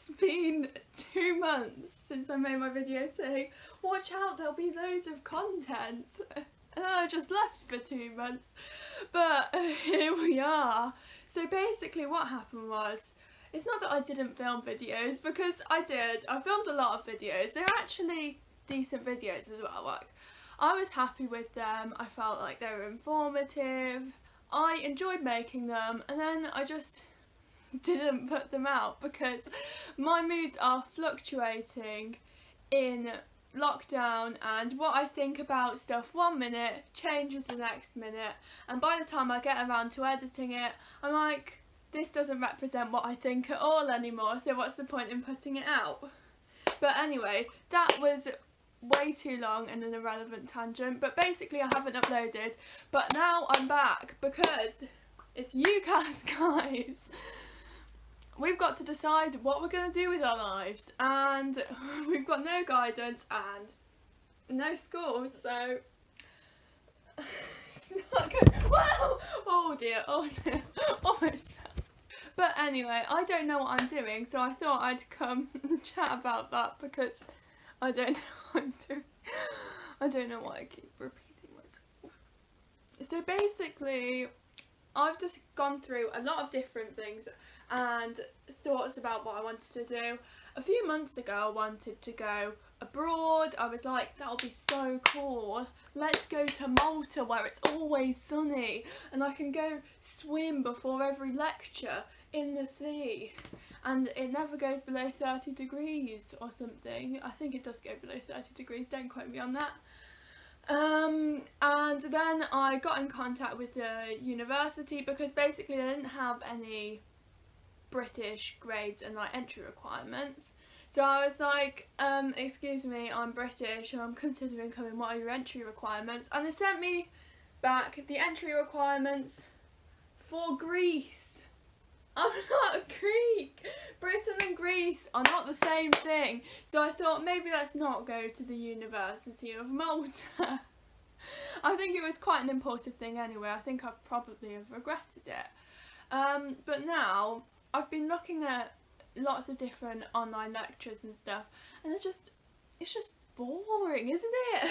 it's been 2 months since I made my video saying, watch out, there'll be loads of content. And then I just left for 2 months. But here we are. So basically what happened was, it's not that I didn't film videos, because I did. I filmed a lot of videos. They're actually decent videos as well. Like, I was happy with them. I felt like they were informative. I enjoyed making them, and then I just didn't put them out because my moods are fluctuating in lockdown, and what I think about stuff 1 minute changes the next minute, and by the time I get around to editing it, I'm like, this doesn't represent what I think at all anymore, so what's the point in putting it out? But anyway, that was way too long and an irrelevant tangent, but basically I haven't uploaded, but now I'm back because it's UCAS, guys. We've got to decide what we're going to do with our lives, and we've got no guidance and no school, so it's not good. Wow! Oh dear, almost fell. But anyway, I don't know what I'm doing, so I thought I'd come and chat about that because I don't know what I'm doing. I don't know why I keep repeating myself. So basically, I've just gone through a lot of different things and thoughts about what I wanted to do. A few months ago I wanted to go abroad. I was like, that'll be so cool. Let's go to Malta where it's always sunny and I can go swim before every lecture in the sea. And it never goes below 30 degrees or something. I think it does go below 30 degrees, don't quote me on that. And then I got in contact with the university because basically they didn't have any British grades and like entry requirements. So I was like, excuse me, I'm British and I'm considering coming, what are your entry requirements? And they sent me back the entry requirements for Greece. I'm not Greek. Britain and Greece are not the same thing. So I thought maybe let's not go to the University of Malta. I think it was quite an impulsive thing anyway. I think I probably have regretted it. But now I've been looking at lots of different online lectures and stuff, and it's just boring, isn't it?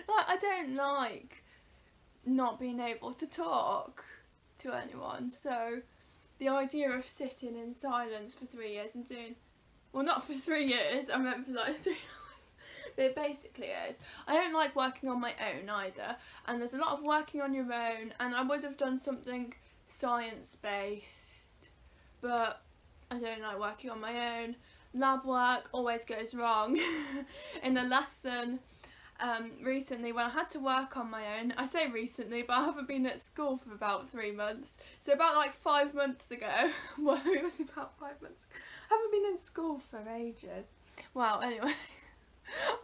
Like, I don't like not being able to talk to anyone, so the idea of sitting in silence for 3 years and doing, well, not for 3 years, I meant for like 3 hours, but it basically is. I don't like working on my own either, and there's a lot of working on your own, and I would have done something science-based, but I don't like working on my own. Lab work always goes wrong. In a lesson recently when I had to work on my own, I say recently but I haven't been at school for about 3 months, so about like 5 months ago, well it was about 5 months, I haven't been in school for ages. Well, anyway,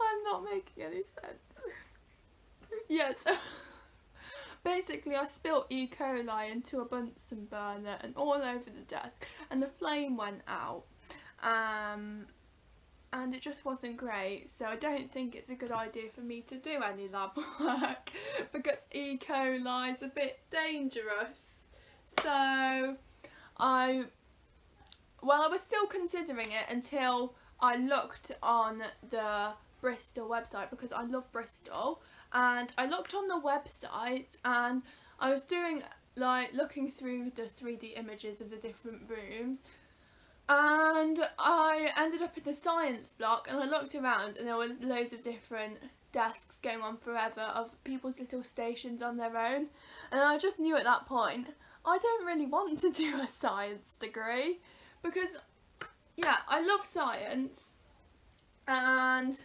I'm not making any sense. Yeah, so basically I spilt E. coli into a Bunsen burner and all over the desk, and the flame went out, and it just wasn't great, so I don't think it's a good idea for me to do any lab work because E. coli is a bit dangerous. So I was still considering it until I looked on the Bristol website because I love Bristol, and I looked on the website and I was doing like looking through the 3D images of the different rooms, and I ended up in the science block and I looked around and there was loads of different desks going on forever of people's little stations on their own, and I just knew at that point I don't really want to do a science degree because, yeah, I love science and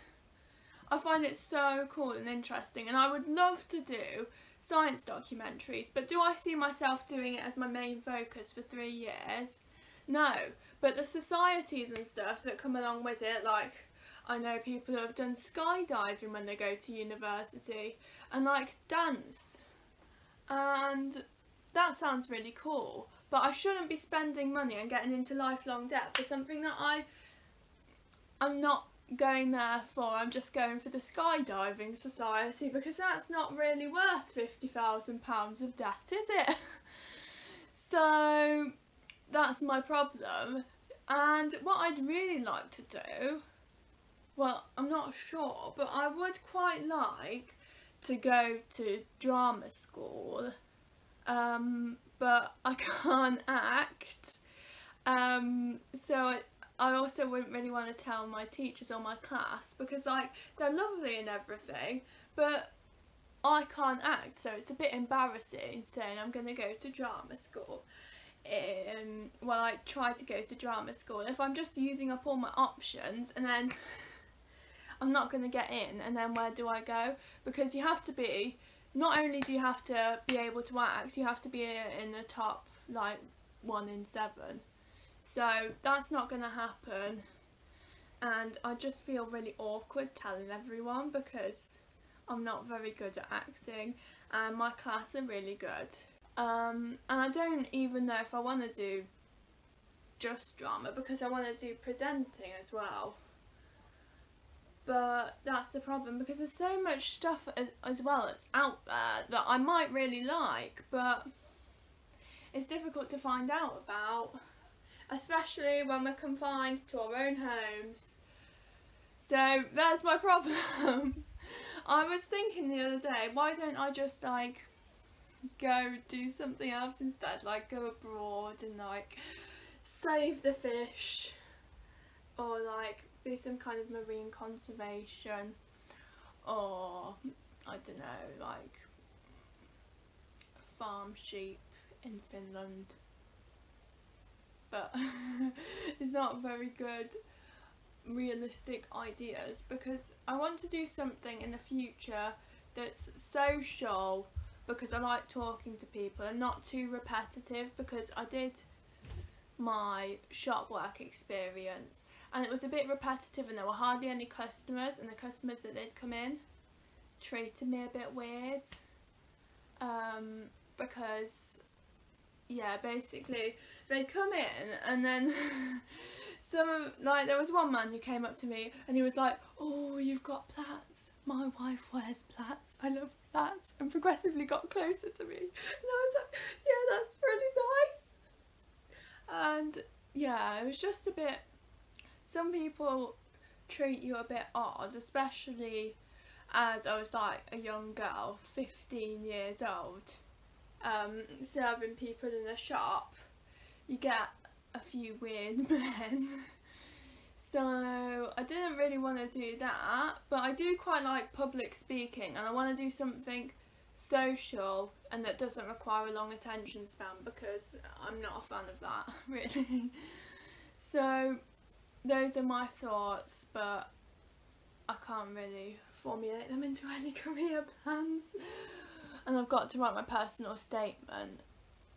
I find it so cool and interesting, and I would love to do science documentaries, but do I see myself doing it as my main focus for 3 years? No, but the societies and stuff that come along with it, like I know people who have done skydiving when they go to university, and like dance, and that sounds really cool, but I shouldn't be spending money and getting into lifelong debt for something that I'm not going there for. I'm just going for the skydiving society because that's not really worth £50,000 of debt, is it? So that's my problem. And what I'd really like to do, well, I'm not sure, but I would quite like to go to drama school, but I can't act. So I also wouldn't really want to tell my teachers or my class because like they're lovely and everything, but I can't act, so it's a bit embarrassing saying I'm going to go to drama school. Well, I try to go to drama school. If I'm just using up all my options and then I'm not going to get in, and then where do I go? Because you have to be, not only do you have to be able to act, you have to be in the top like 1 in 7. So that's not going to happen, and I just feel really awkward telling everyone because I'm not very good at acting and my class are really good. And I don't even know if I want to do just drama because I want to do presenting as well. But that's the problem because there's so much stuff as well that's out there that I might really like, but it's difficult to find out about, especially when we're confined to our own homes. So that's my problem. I was thinking the other day, why don't I just like go do something else instead, like go abroad and like save the fish, or like do some kind of marine conservation, or I don't know, like farm sheep in Finland. But it's not very good realistic ideas because I want to do something in the future that's social, because I like talking to people, and not too repetitive, because I did my shop work experience and it was a bit repetitive and there were hardly any customers, and the customers that did come in treated me a bit weird, because yeah, basically they'd come in and then like there was one man who came up to me and he was like, "Oh, you've got plaits. My wife wears plaits. I love plaits," and progressively got closer to me. And I was like, "Yeah, that's really nice." And yeah, it was just a bit, some people treat you a bit odd, especially as I was like a young girl, 15 years old, serving people in a shop. You get a few weird men. So I didn't really want to do that, but I do quite like public speaking, and I want to do something social and that doesn't require a long attention span because I'm not a fan of that, really. So those are my thoughts, but I can't really formulate them into any career plans. And I've got to write my personal statement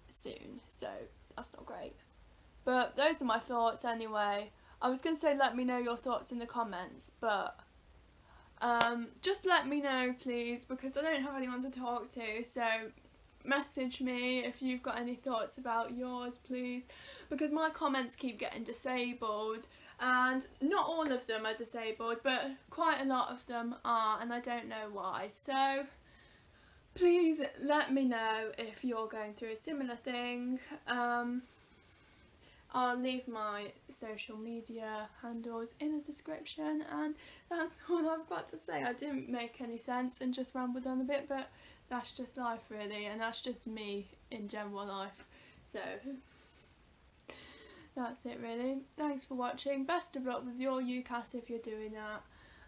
soon, so that's not great. But those are my thoughts anyway. I was going to say let me know your thoughts in the comments, but just let me know please, because I don't have anyone to talk to, so message me if you've got any thoughts about yours please, because my comments keep getting disabled, and not all of them are disabled but quite a lot of them are, and I don't know why. So please let me know if you're going through a similar thing. I'll leave my social media handles in the description, and that's all I've got to say. I didn't make any sense and just rambled on a bit, but that's just life really, and that's just me in general life. So that's it really. Thanks for watching. Best of luck with your UCAS if you're doing that,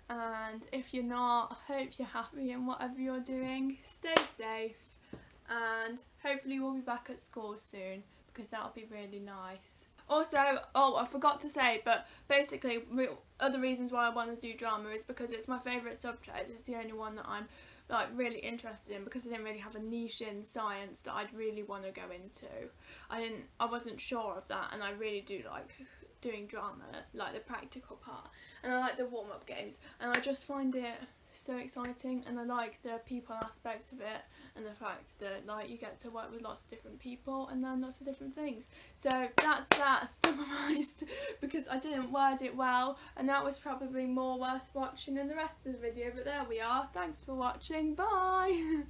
and if you're not, I hope you're happy in whatever you're doing. Stay safe, and hopefully we'll be back at school soon, because that'll be really nice. Also, oh, I forgot to say, but basically other reasons why I want to do drama is because it's my favourite subject. It's the only one that I'm like really interested in, because I didn't really have a niche in science that I'd really want to go into. I wasn't sure of that, and I really do like doing drama, like the practical part, and I like the warm-up games, and I just find it so exciting, and I like the people aspect of it, and the fact that like you get to work with lots of different people and learn lots of different things. So that's that summarised, because I didn't word it well, and that was probably more worth watching than the rest of the video, but there we are. Thanks for watching, bye.